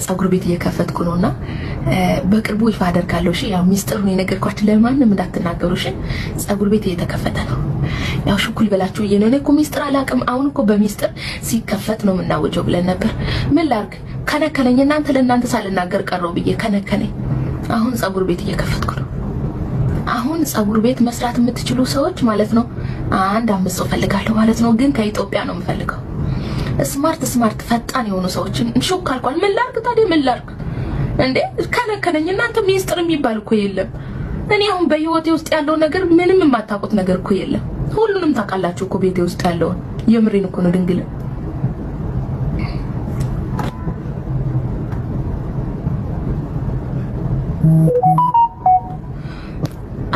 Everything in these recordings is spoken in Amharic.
ጸጉር ቤት እየከፈትኩ ነውና በቅርቡ ይፋ አደርጋለሁ። እሺ ያው ሚስጥር ነው የነገርኳችሁ፣ ለማንም እንዳትናገሩ። እሺ ጸጉር ቤት እየተከፈተ ነው። ያው ሽኩል በላችሁ እየነነ እኮ ሚስጥር አላቅም። አሁን እኮ በሚስጥር ሲከፈት ነው የምናወጀው ብለን ነበር። ምን ላርግ ከነከነኝ፣ እናንተ ለእናንተ ሳልናገር ቀረው ብዬ ከነከነኝ። አሁን ጸጉር ቤት እየከፈትኩ ነው። አሁን ጸጉር ቤት መስራት የምትችሉ ሰዎች ማለት ነው 5 ሰው ፈልጋለሁ ማለት ነው። ግን ከኢትዮጵያ ነው የምፈልገው። ስማርት ፈጣን የሆኑ ሰዎችን እንሹክ አልኳል። ምን ላርግ ታዲያ ምን ላርግ እንዴ? ከነከነኝ። እናንተ ሚስጥር የሚባል እኮ የለም። እኔ አሁን በህይወቴ ውስጥ ያለው ነገር ምንም የማታውቁት ነገር እኮ የለም። ሁሉንም ታውቃላችሁ እኮ ቤቴ ውስጥ ያለው። የምሬን እኮ ነው ድንግል።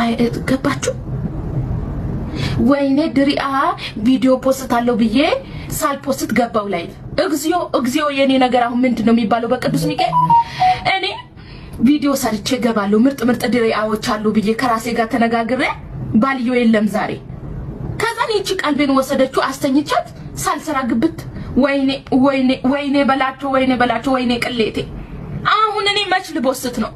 አይ ገባችሁ? ወይኔ ድሪአ ቪዲዮ ፖስት አለው ብዬ ሳልፖስት ገባው ላይ እግዚኦ የኔ ነገር አሁን ምንድነው የሚባለው? በቅዱስ ሚካኤል እኔ ቪዲዮ ሰርቼ ገባለሁ። ምርጥ ድሪአዎች አሉ ብዬ ከራሴ ጋር ተነጋግሬ ባልዮ የለም ዛሬ። ከዛ እቺ ቀልቤን ወሰደችው አስተኝቻት ሳልሰራ ግብት። ወይኔ በላቸው ወይኔ ቅሌቴ። አሁን እኔ መች ልቦስት ነው?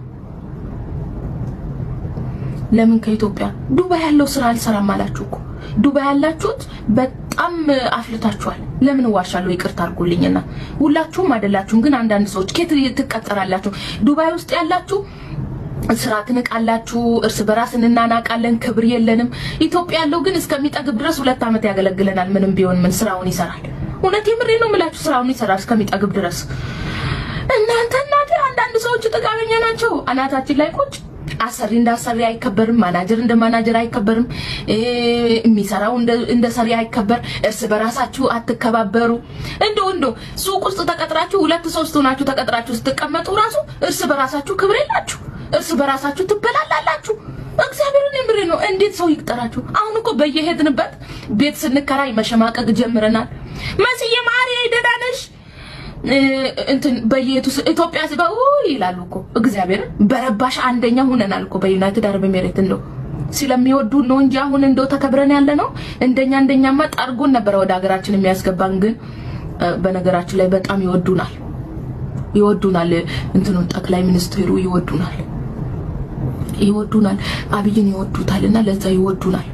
ለምን ከኢትዮጵያ ዱባይ ያለው ስራ አልሰራም አላችሁ እኮ። ዱባይ ያላችሁት በጣም አፍልታችኋል። ለምን ዋሻለሁ? ይቅርታ አድርጉልኝና ሁላችሁም አይደላችሁም፣ ግን አንዳንድ ሰዎች ከት ትቀጠራላችሁ። ዱባይ ውስጥ ያላችሁ ስራ ትንቃላችሁ፣ እርስ በራስ እንናናቃለን፣ ክብር የለንም። ኢትዮጵያ ያለው ግን እስከሚጠግብ ድረስ 2 ዓመት ያገለግለናል። ምንም ቢሆን ምን ስራውን ይሰራል። እውነት የምሬ ነው የምላችሁ፣ ስራውን ይሰራል እስከሚጠግብ ድረስ። እናንተ አንዳንድ ሰዎች ጥጋበኛ ናቸው። አናታችን ላይ ቁጭ አሰሪ እንዳሰሪ አይከበርም፣ ማናጀር እንደ ማናጀር አይከበርም፣ የሚሰራው እንደ ሰሪ አይከበር። እርስ በራሳችሁ አትከባበሩ። እንዶ ሱቅ ውስጥ ተቀጥራችሁ 2-3 ሆናችሁ ተቀጥራችሁ ስትቀመጡ ራሱ እርስ በራሳችሁ ክብር የላችሁ፣ እርስ በራሳችሁ ትበላላላችሁ። እግዚአብሔርን የምሬ ነው። እንዴት ሰው ይቅጠራችሁ? አሁን እኮ በየሄድንበት ቤት ስንከራይ መሸማቀቅ ጀምረናል። መስዬ ማሪ ደህና ነሽ እንትን በየቱ ኢትዮጵያ ሲባው ይላሉ እኮ እግዚአብሔር በረባሽ አንደኛ ሆነናል እኮ በዩናይትድ አረብ ኤሚሬት። እንደው ስለሚወዱ ነው እንጂ አሁን እንደው ተከብረን ያለ ነው። እንደኛማ ጣርጎን ነበር ወደ ሀገራችን የሚያስገባን። ግን በነገራችን ላይ በጣም ይወዱናል። እንትኑን ጠቅላይ ሚኒስትሩ ይወዱናል፣ አብይን ይወዱታልና ለዛ ይወዱናል።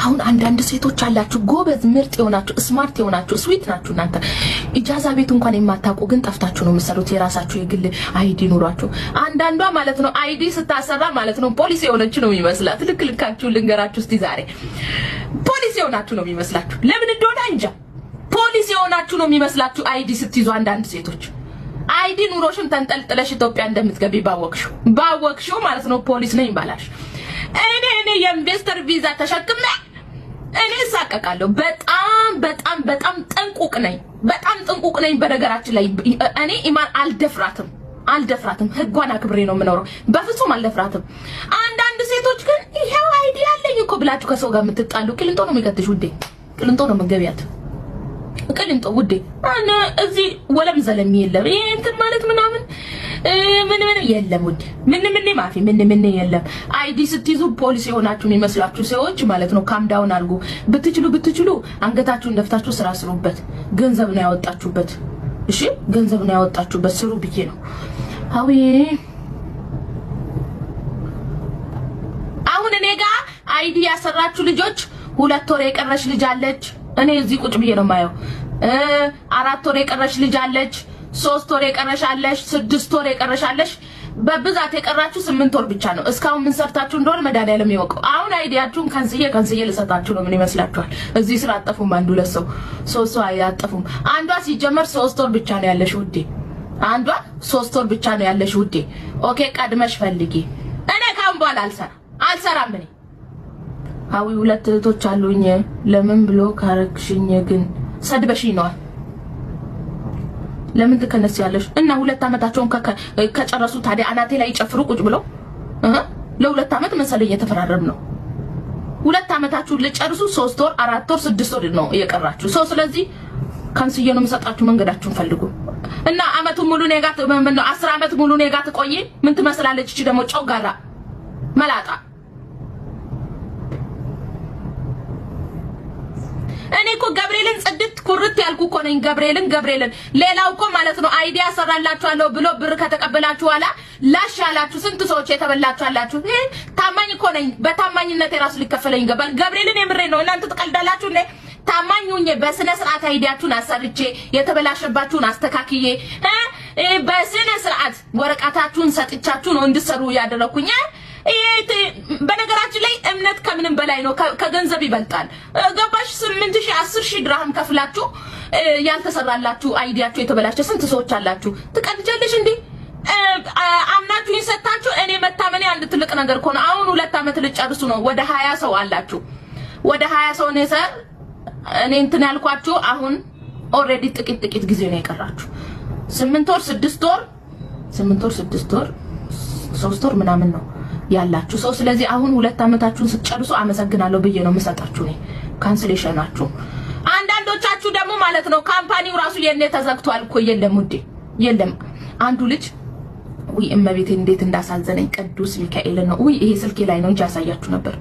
አሁን አንዳንድ ሴቶች አላችሁ ጎበዝ ምርጥ የሆናችሁ ስማርት የሆናችሁ ስዊት ናችሁ። እናንተ ኢጃዛ ቤት እንኳን የማታውቁ ግን ጠፍታችሁ ነው የምትሰሩት። የራሳችሁ የግል አይዲ ኑሯችሁ። አንዳንዷ ማለት ነው አይዲ ስታሰራ ማለት ነው ፖሊስ የሆነች ነው የሚመስላት። ልካችሁ ልንገራችሁ እስቲ ዛሬ ፖሊስ የሆናችሁ ነው የሚመስላችሁ። ለምን እንደሆነ እንጃ። ፖሊስ የሆናችሁ ነው የሚመስላችሁ አይዲ ስትይዙ። አንዳንድ ሴቶች አይዲ ኑሮሽን ተንጠልጥለሽ ኢትዮጵያ እንደምትገቢ ባወቅሽው ማለት ነው ፖሊስ ነኝ ባላሽ። እኔ የኢንቨስተር ቪዛ ተሸክሜ እኔ ሳቀቃለሁ። በጣም ጥንቁቅ ነኝ። በነገራችን ላይ እኔ ኢማን አልደፍራትም። ህጓን አክብሬ ነው የምኖረው። በፍጹም አልደፍራትም። አንዳንድ ሴቶች ግን ይሄው አይዲ ያለኝ እኮ ብላችሁ ከሰው ጋር የምትጣሉ ቅልንጦ ነው የሚከትሽ ውዴ። ቅልንጦ ነው መገቢያት ቅልንጦ ውዴ። አና እዚህ ወለም ዘለም የለም። ይሄ እንትን ማለት ምናምን ምን የለም ውዴ። ምን ማፊ ምን የለም። አይዲ ስትይዙ ፖሊስ የሆናችሁ የሚመስላችሁ ሰዎች ማለት ነው ካም ዳውን አድርጉ። ብትችሉ አንገታችሁን ደፍታችሁ ስራ ስሩበት። ገንዘብ ነው ያወጣችሁበት። እሺ ገንዘብ ነው ያወጣችሁበት፣ ስሩ ብዬ ነው። አዊ አሁን እኔ ጋር አይዲ ያሰራችሁ ልጆች 2 ወር የቀረሽ ልጅ አለች። እኔ እዚህ ቁጭ ብዬ ነው ማየው። 4 ወር የቀረሽ ልጅ አለች። 3 ወር የቀረሽ አለሽ። 6 ወር የቀረሽ አለሽ። በብዛት የቀራችሁ 8 ወር ብቻ ነው። እስካሁን ምን ሰርታችሁ እንደሆነ መድኃኒዓለም ይወቀው። አሁን አይዲያችሁን ከንስዬ ልሰጣችሁ ነው። ምን ይመስላችኋል? እዚህ ስራ አጠፉም። 1-2 ሰው 3 ሰው አያጠፉም። አንዷ ሲጀመር 3 ወር ብቻ ነው ያለሽ ውዴ። አንዷ 3 ወር ብቻ ነው ያለሽ ውዴ። ኦኬ ቀድመሽ ፈልጊ። እኔ ካሁን በኋላ አልሰራም። እኔ አዊ 2 እህቶች አሉኝ። ለምን ብሎ ካረክሽኝ ግን ሰድበሽኝ ነው። ለምን ትከነስያለሽ? እና 2 ዓመታቸውን ከጨረሱ ታዲያ አናቴ ላይ ይጨፍሩ ቁጭ ብለው ለ2 ዓመት መሰለኝ እየተፈራረም ነው። 2 ዓመታችሁን ልጨርሱ 3 ወር 4 ወር 6 ወር ነው እየቀራችሁ። ስለዚህ ካንስዬ ነው የምሰጣችሁ መንገዳችሁን ፈልጉ እና አመቱን ሙሉ ኔጋት ምን ነው 10 አመት ሙሉ ኔጋት ቆይ ምን ትመስላለች እቺ ደግሞ ጮጋራ መላጣ እኔ እኮ ገብርኤልን ጽድት ኩርት ያልኩ እኮ ነኝ ገብርኤልን ሌላው እኮ ማለት ነው አይዲያ ሰራላችኋለሁ ብሎ ብር ከተቀበላችሁ ኋላ ላሽ ያላችሁ ስንት ሰዎች የተበላችሁ አላችሁ ታማኝ እኮ ነኝ በታማኝነት የራሱ ሊከፈለኝ ይገባል ገብርኤልን የምሬ ነው እናንተ ተቀልዳላችሁ እንዴ ታማኙኝ በስነ ስርዓት አይዲያችሁን አሰርቼ የተበላሸባችሁን አስተካክዬ በስነ ስርዓት ወረቀታችሁን ሰጥቻችሁ ነው እንድሰሩ ያደረኩኝ በነገራችን ላይ እምነት ከምንም በላይ ነው ከገንዘብ ይበልጣል ገባሽ 8000 10000 ድርሃም ከፍላችሁ ያልተሰራላችሁ አይዲያችሁ የተበላሸ ስንት ሰዎች አላችሁ ትቀልጃለሽ እንዴ አምናችሁ ይሰጣችሁ እኔ መታመኔ አንድ ትልቅ ነገር ኮነ አሁን 2 አመት ልጨርሱ ነው ወደ 20 ሰው አላችሁ ወደ 20 ሰው ነው ሰር እኔ እንትን ያልኳችሁ አሁን ኦሬዲ ጥቂት ጊዜ ነው የቀራችሁ 8 ወር 6 ወር 8 ወር 6 ወር 3 ወር ምናምን ነው ያላችሁ ሰው ስለዚህ አሁን 2 አመታችሁን ስትጨርሱ አመሰግናለሁ ብዬ ነው መሰጣችሁ ነው ካንሰሌሽናችሁ አንዳንዶቻችሁ ደግሞ ማለት ነው ካምፓኒው ራሱ የኔ ተዘግቷል እኮ የለም ውዴ የለም አንዱ ልጅ ወይ እመቤቴ እንዴት እንዳሳዘነኝ ቅዱስ ሚካኤል ነው ወይ ይሄ ስልኬ ላይ ነው እንጂ ያሳያችሁ ነበር